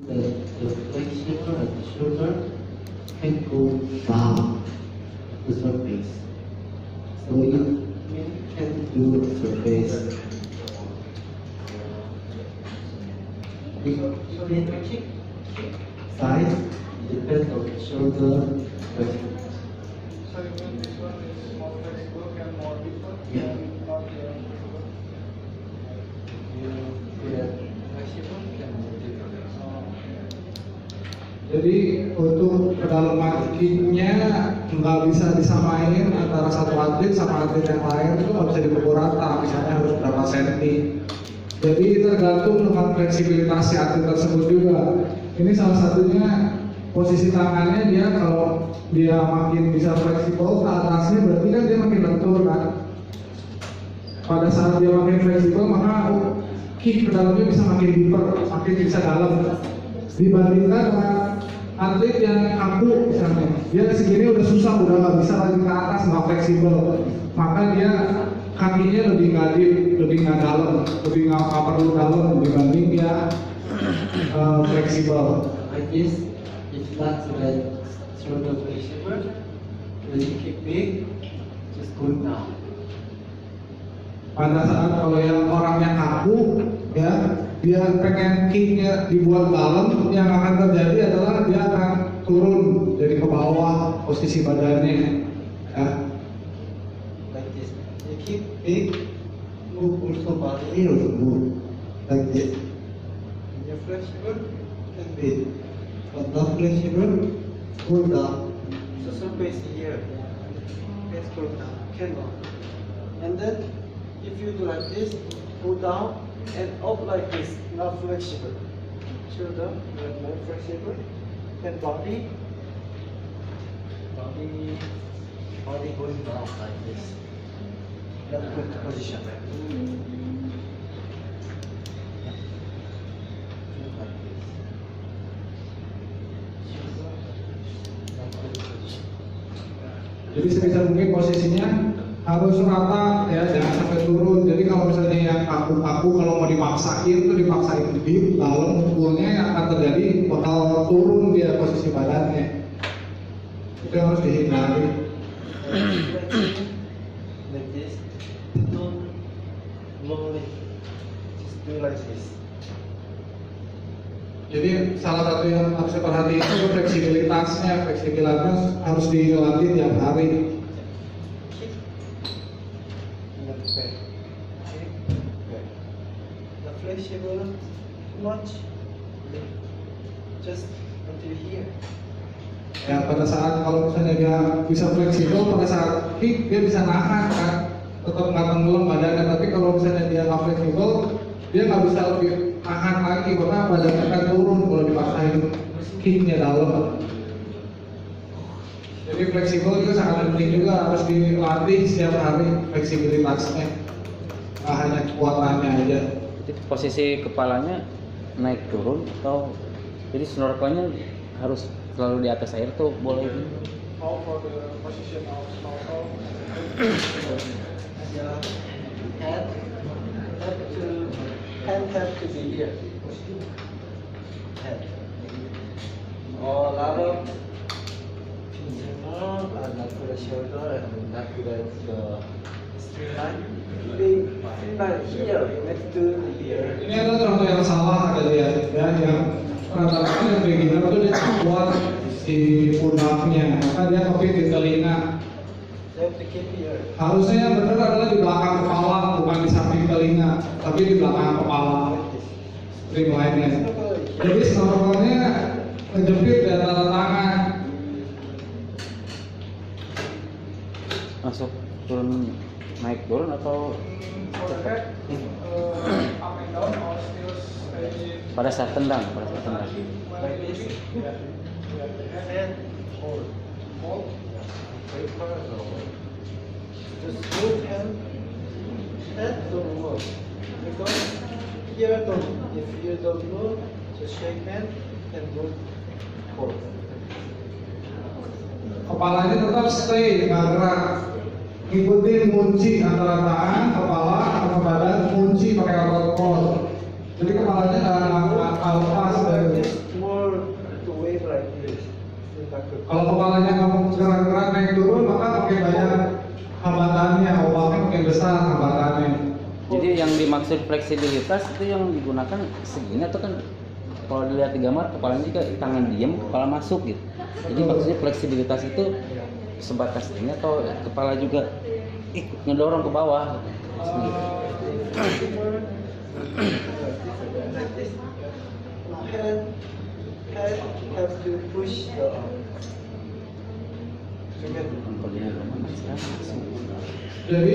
The flexible at the shoulder can go down the surface. So you can do surface. The kick size depends on the shoulder flexibility. So you mean this one is more flexible and more deeper? Yeah. Not flexible. Flexible can be different. Jadi untuk kedalaman kicknya nggak bisa disamain antara satu atlet sama atlet yang lain, itu nggak bisa dipukul rata, misalnya harus berapa senti. Jadi tergantung dengan fleksibilitas si atlet tersebut juga. Ini salah satunya posisi tangannya, dia kalau dia makin bisa fleksibel ke atasnya berarti kan dia makin lentur kan. Pada saat dia makin fleksibel maka kick ke dalamnya bisa makin deeper, makin bisa dalam. Dibandingkan dengan atlet yang kaku misalnya, dia segini udah susah, udah nggak bisa lagi ke atas, nggak fleksibel, maka dia kakinya lebih nggak deep, lebih nggak dalam, lebih nggak perlu dalam dibanding dia fleksibel. Like this, if that's the shoulder flexible, when you kick big, just go down. Pada saat kalau yang orangnya kaku, ya dia pengen kicknya dibuat dalam, yang akan terjadi adalah dia akan turun dari ke bawah posisi badannya. Ya. Like this. You kick big, move also body also move. Like this. When you're flexible, and big. But not flexible, go down. So surface here. Let's go down. Cannot. And then, if you do like this, go down and up like this, not flexible. Shoulder, more flexible. And body going down like this. That's good position. Like this. Shoulder, that's good position. Jadi sebisa mungkin posisinya harus rata ya, jangan sampai turun. Jadi kalau misalnya yang kaku-kaku kalau mau dipaksain di dalam mukulnya, yang akan terjadi bakal turun dia posisi badannya. Itu yang harus dihindari. Like this. Don't slowly. Just do like this. Jadi salah satu yang harus diperhatikan itu fleksibilitasnya harus dilatih tiap hari. Kick. And then back. Kick. Back. The flexible much. Just until here. Ya pada saat kalau misalnya dia bisa fleksibel, pada saat kick dia bisa nahan kan, tetap nggak tenggelam badannya. Tapi kalau misalnya dia nggak fleksibel, dia nggak bisa lebih nahan lagi, karena badannya akan turun kalau dipaksain kicknya dalam. Jadi fleksibel juga sangat penting, juga harus dilatih setiap hari fleksibilitasnya, nggak hanya kekuatannya aja. Jadi posisi kepalanya naik turun atau jadi snorkelnya harus selalu di atas air tuh boleh gitu? How for the position of snorkel? Yeah. Hand have to be here. Head. Oh, a lot of not to the shoulder and not to the streamline. Streamline here, next to here. Ini ada contoh yang salah ada dia, ya, yang rata-rata yang beginner tuh dia kuat si pundaknya, maka dia kepit di telinga. You have to keep here. Harusnya yang benar adalah di belakang kepala, bukan di samping telinga, tapi di belakang kepala. Streamline-nya. Jadi snorkelnya kejepit di antara tangan. Masuk turun naik turun atau For the head, up and down or still stay pada saat tendang? Like this. And hold. hold? Very parallel. Just move hand. Hand don't move. Because here don't. If you don't move, just shake hand and move forward. Kepalanya tetap stay, nggak gerak. Ikutin kunci antara tangan, kepala, sama badan, kunci pakai otot. Jadi kepalanya nggak lepas dari maksud fleksibilitas itu yang digunakan segini atau kan kalau dilihat di gambar kepalanya juga tangan diam, kepala masuk gitu. Jadi maksudnya fleksibilitas itu sebatas ini atau kepala juga ikut ngedorong ke bawah gitu. Hand have to push the arm. Jadi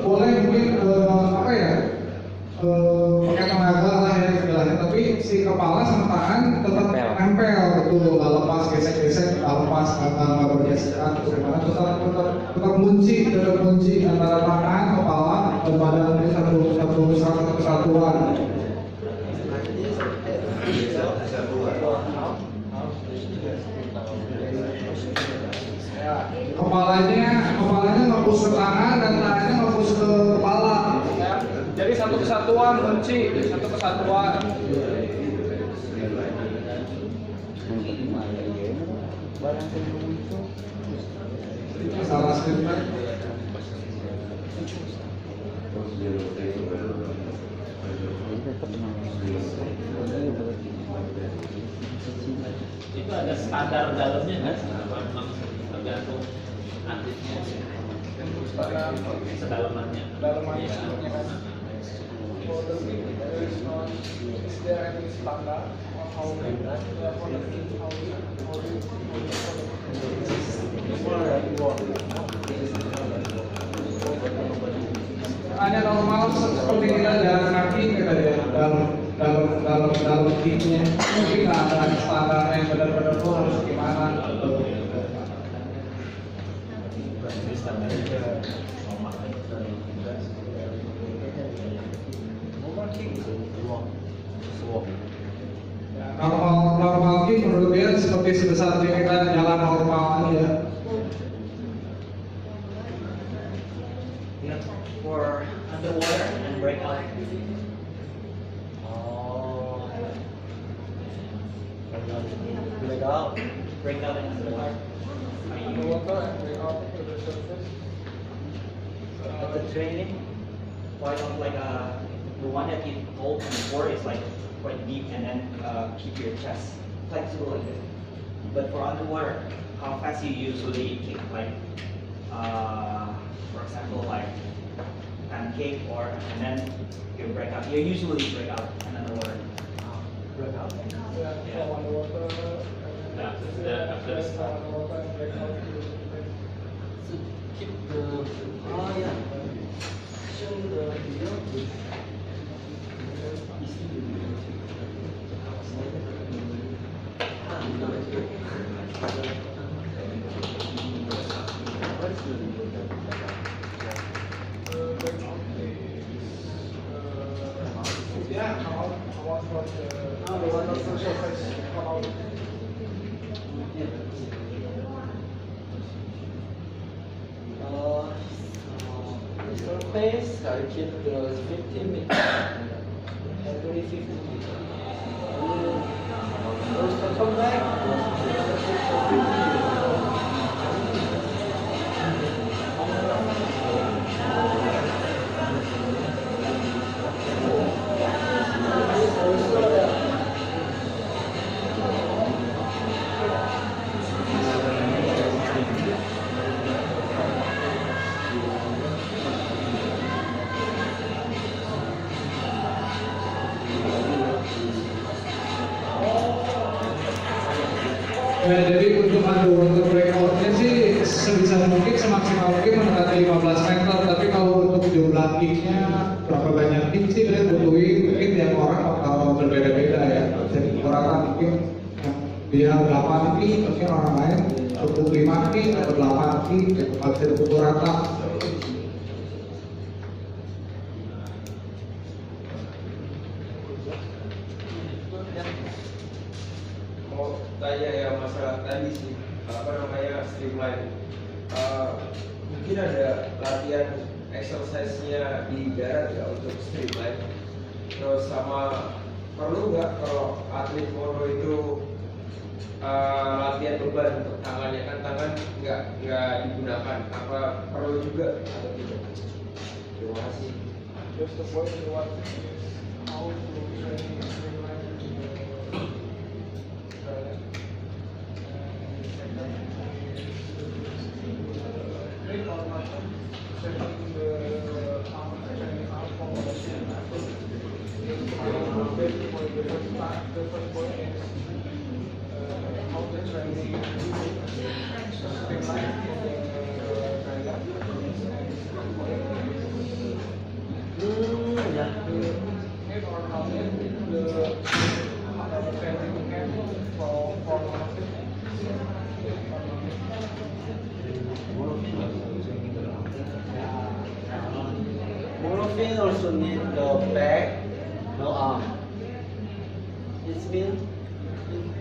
boleh mungkin apa ya pakai tenaga lah ya istilahnya, tapi si kepala sama tangan tetap nempel gitu, nggak lepas gesek-gesek, nggak lepas nggak bergesekan, tetap tetap kunci antara tangan, kepala dan badan ini satu kesatuan. Kepalanya ngepus ke tangan dan tangannya ngepus ke kepala. Ya, jadi satu kesatuan kunci, satu kesatuan. Salah statement. Itu ada standar dalamnya nggak? Tergantung atletnya, sedalamannya. Dalamannya kan. For the kick, is there any standard on how for the kick, how Hanya normal seperti kita jalan kaki kita ya dalam kicknya, tapi nggak ada standar yang benar-benar tuh harus gimana. Normal kick menurut dia seperti sebesar kita jalan normal aja. For underwater and breakout. Oh. Breakout and underwater. Are you underwater and bring out to the surface? at the training? Why not like the one that you hold before is like quite deep and then keep your chest flexible like this. But for underwater, how fast you usually kick? Like, for example, like pancake or and then you break out. You usually break out in underwater. Break out. Yeah, from underwater. After the start. Underwater and break out. So keep the show the video. Yeah, I want for the surface come out. Surface, I keep the 15 meters. Every 15 meters. First I come back. Ya, jadi untuk underwater breakoutnya sih sebisa mungkin semaksimal mungkin mendekati 15 meter, tapi kalau untuk jumlah kicknya berapa banyak kick sih dia butuhin mungkin tiap orang bakal berbeda-beda ya. Jadi orang mungkin dia 8 kick, mungkin orang lain cukup 5 kick atau 8 kick, itu bisa dipukul rata. Mau tanya ya masalah tadi sih apa namanya streamline. Mungkin ada latihan exercise-nya di darat ya untuk streamline. Terus sama perlu nggak kalau atlet mono itu latihan beban untuk tangannya, kan tangan nggak digunakan, apa perlu juga atau tidak? Terima kasih. Just the point you want is how to train streamline the balance. And second is click on button, setting the training arm for the first point is how the training streamline the Monofin also need the back, no arm. It means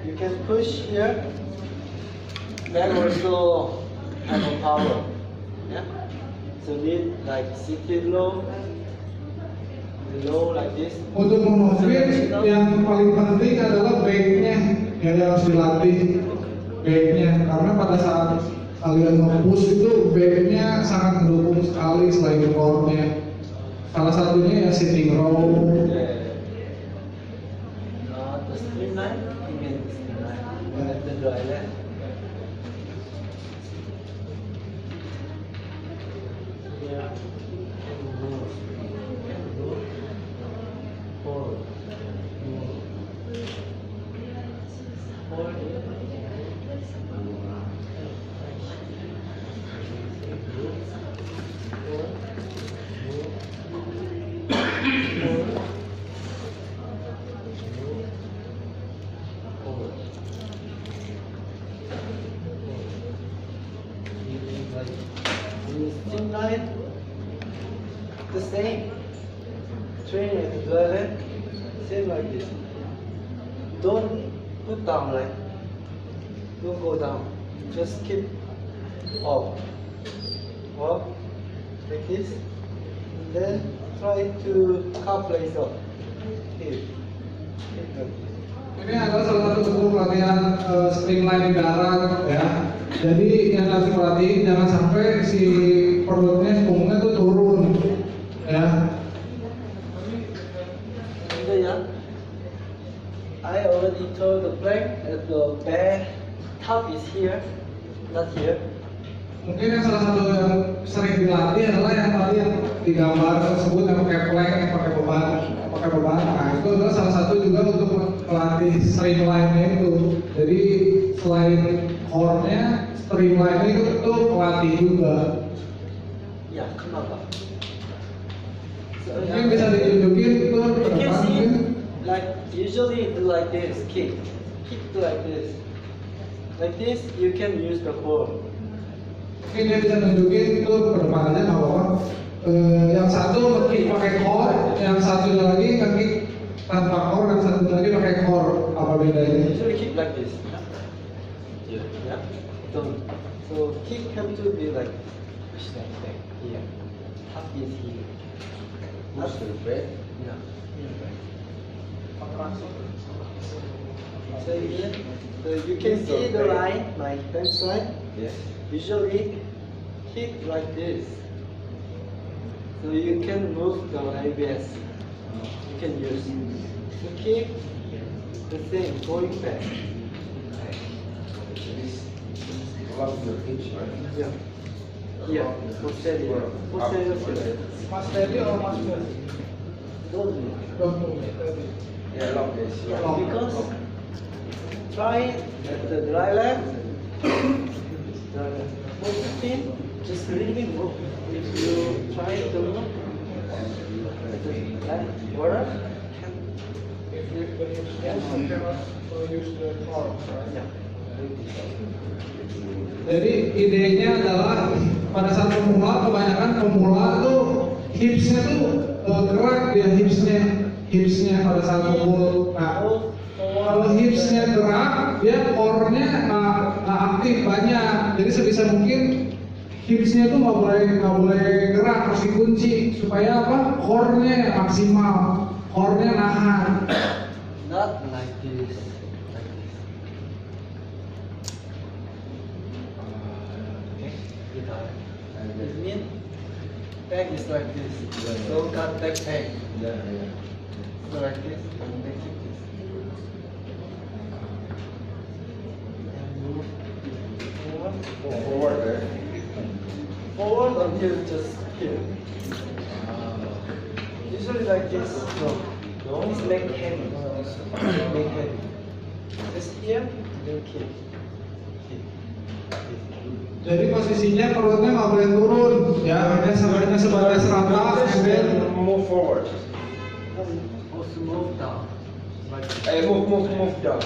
you can push here, back also have a power. Yeah? So need like seated low, low like this. Untuk monofin yang paling penting adalah backnya yang harus dilatih backnya, karena pada saat kalian nge-push itu backnya sangat mendukung sekali selain core-nya. Salah satunya ya sitting row. The streamline, you can streamline at the dry left. Yeah. Forward. Forward. Streamline, the same. Train at the dry left, same like this. Don't put down like, don't go down. Just keep up, up, like this. And then try to calf place up. Here. Like this. Ini adalah salah satu bentuk latihan streamline di darat ya. Jadi yang harus diperhatiin jangan sampai si perutnya, punggungnya tuh turun ya. Yeah. I already told the plank that the back top is here, not here. Mungkin yang salah satu yang sering dilatih adalah yang tadi yang di gambar tersebut yang pakai plank, yang pakai beban. Nah itu adalah salah satu juga untuk melatih streamline-nya itu. Jadi selain core-nya, streamline-nya itu pelatih juga. Ya, kenapa? Mungkin bisa ditunjukin itu ke You can depan see, mungkin. like usually do like this, kick do like this. Like this, you can use the core. Mungkin dia bisa tunjukin itu ke depan aja nggak apa-apa. Yang satu nge-kick pakai core, yang satunya lagi nge-kick tanpa core, dan satu lagi pakai core. Apa bedanya? Usually kick like this. Yeah. Don't. So kick have to be like push like that. Here. Top is here. Push the back. Yeah. So here, so you can see the line, my back side. Yes. Usually kick like this. So you can move the ABS. You can use to kick the same, going back. Love your hips, right? Yeah. Yeah. Posterior. Posterior. Mas steady or mas good? Don't move. Don't move. Yeah, love this. Because try at the dry left. Dry left. Positive. Just really move. If you try to move at the left, water. If you cannot use the core, right? Yeah. Jadi idenya adalah pada saat pemula, kebanyakan pemula tuh hipsnya tuh gerak dia hipsnya pada saat pemula. Nah, kalau hipsnya gerak, dia core-nya nggak aktif banyak. Jadi sebisa mungkin hipsnya tuh nggak boleh gerak, harus dikunci supaya apa? Core-nya maksimal, core-nya nahan. Not like this. Like this. Okay. It means Back is like this. Don't cut back back. So like this, and make it this. And move forward. Forward until just here. Usually like this. No, it's make heavy. Make heavy. Just here, then kick. Jadi posisinya perutnya nggak boleh turun, ya hanya sebatas rata, kemudian Move forward. Also move down. Like this. Move down.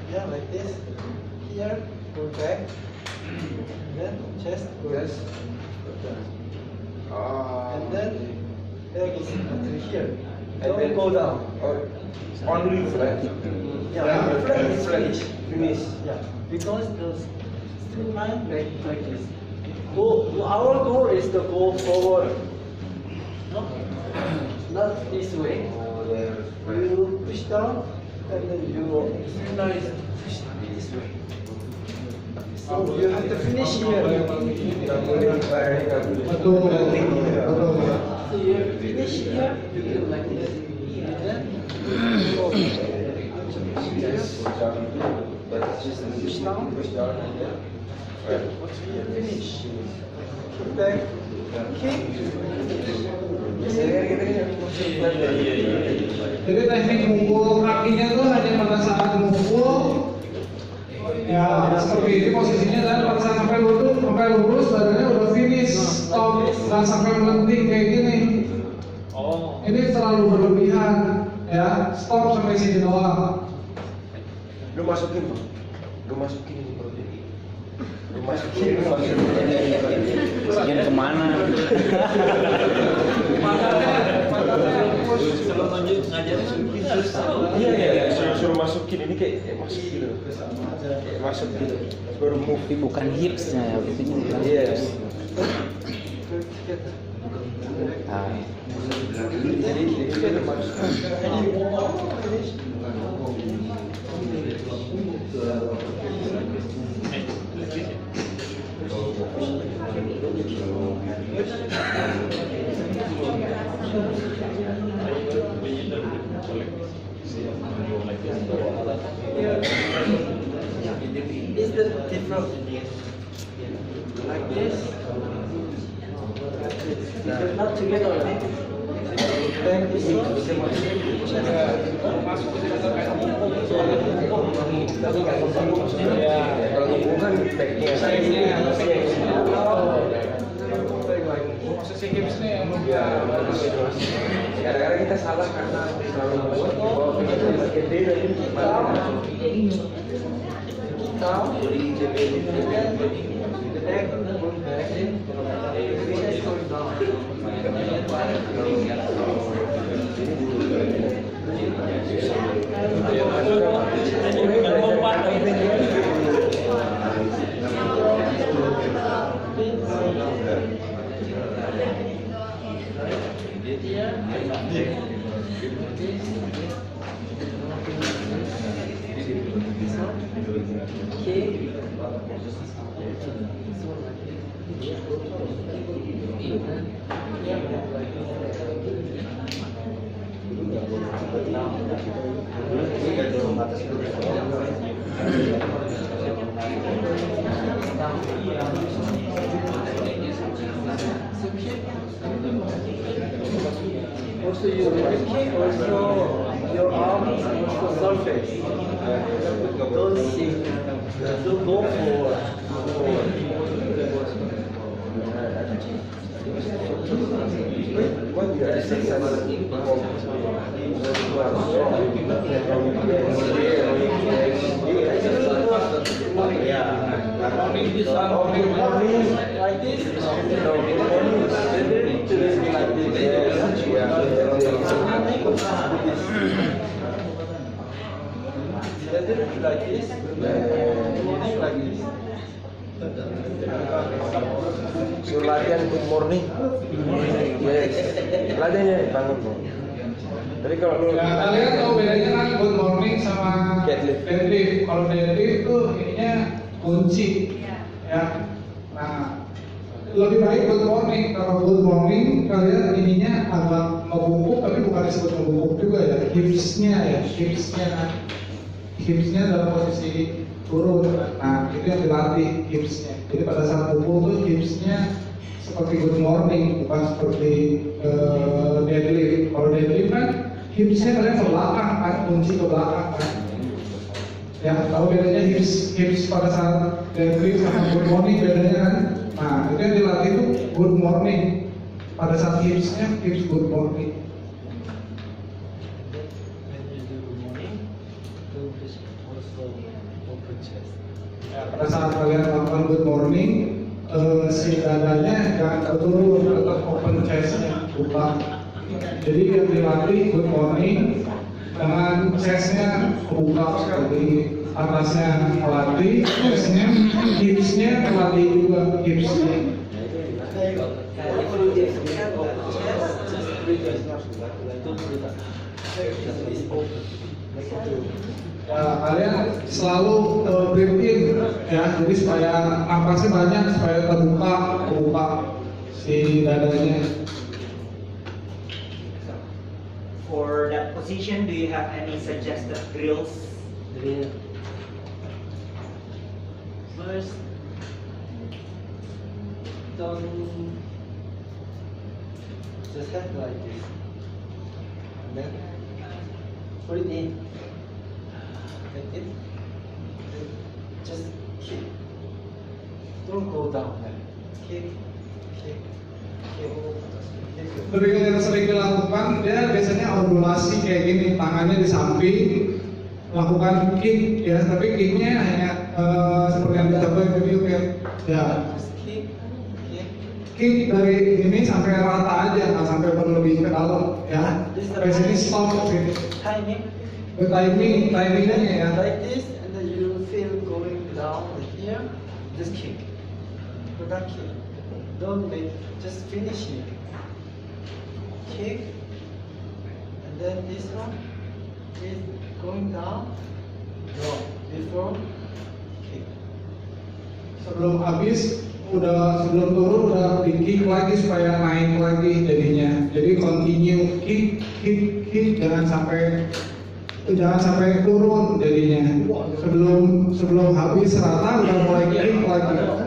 Yeah, like this. Here, go back. Then chest, go Yes. down. Ah. And then leg is until here. And Don't then- go down. Only flat. Yeah, flat is Flat. finish. Finish. Yeah, because the streamline like this. Our goal is to go forward. No, not this way. You push down, and then you streamline push this way. So you have to finish here. betul. So you have to finish here. You do like this. And then go push down. Finish. Kick back. Kick. Jadi teknik mukul kakinya tuh hanya pada saat mukul, ya seperti ini posisinya, dan pada saat sampai lurus badannya udah finish, stop, nggak sampai melenting kayak gini. Ini terlalu berlebihan, ya stop sampai sini doang. Lu masukin, Bang. Lu masukin ini perutnya. Lu masukin. Sekian kemana? Sebelum lanjut ngajarin harus tahu. Iya. Suruh masukin ini kayak masuk gitu. Kayak masuk gitu. Baru move. Tapi bukan hipsnya, itu bukan Yes. hips. Ah, Jadi itu ada masukan. Is the different like this? They're not together. Back is Kalau hubungan backnya. Posisi hipsnya yang Ya, kadang-kadang kita salah karena selalu membuat bahwa kita bagian D dan ini gimana? down. The back going back. Chest going down. Also your kick, also your arm, also surface. Don't go forward. What you are exercising Like this. Like this. Like this. Suruh latihan good morning. Yes. Latihannya bangun bro. Tapi kalau lu Ya, kalian tahu bedanya kan good morning sama Deadlift. deadlift. Kalau deadlift itu ininya kunci, ya. Nah, lebih baik good morning. Kalau good morning kalian ininya agak membungkuk, tapi bukan disebut membungkuk juga ya. Hipsnya dalam posisi turun. Nah itu yang dilatih hipsnya. Jadi pada saat bungkuk tuh hipsnya seperti good morning, bukan seperti deadlift. Kalau deadlift kan hipsnya kalian ke belakang kan, kunci ke belakang kan. Ya, tahu bedanya hips pada saat deadlift sama good morning bedanya kan? Nah, itu yang dilatih itu good morning. Pada saat hipsnya, hips good morning. When you do good morning, do this also open chest. Ya, pada saat kalian melakukan good morning, si dadanya jangan terturun, tetap open chestnya, buka. Jadi yang dilatih good morning dengan chestnya buka, jadi atasnya melatih, chestnya, hipsnya melatih juga hipsnya. Ya, kalian selalu breathe in ya, jadi supaya napasnya banyak, supaya terbuka si dadanya. For that position, do you have any suggested drills? Drill. First, don't just have like this, and then breathe in, like it, then just kick. Don't go down, like kick. Lebih yang sering dilakukan, dia biasanya ondulasi kayak gini, tangannya di samping, melakukan kick ya, tapi kicknya hanya seperti yang dicoba di video kayak ya, kick dari ini sampai rata aja, nggak sampai berlebih ke dalam ya. Sampai sini stop gitu. Timing. Timingnya ya. Like this, and then you feel going down here, just kick. But not kick. Don't make, just finish here. Kick, and then this one is going down, drop, before, kick. Sebelum habis, sebelum turun udah di kick lagi supaya naik lagi jadinya. Jadi continue kick, jangan sampai turun jadinya. Sebelum habis rata udah mulai kick lagi.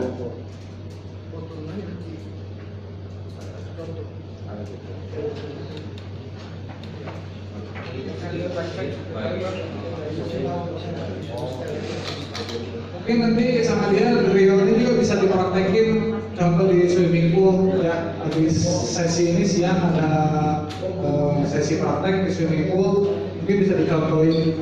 Mungkin nanti sama dia drill ini juga bisa dipraktekin, contoh di swimming pool ya. Habis sesi ini siang ada sesi praktek di swimming pool, mungkin bisa dicontohin.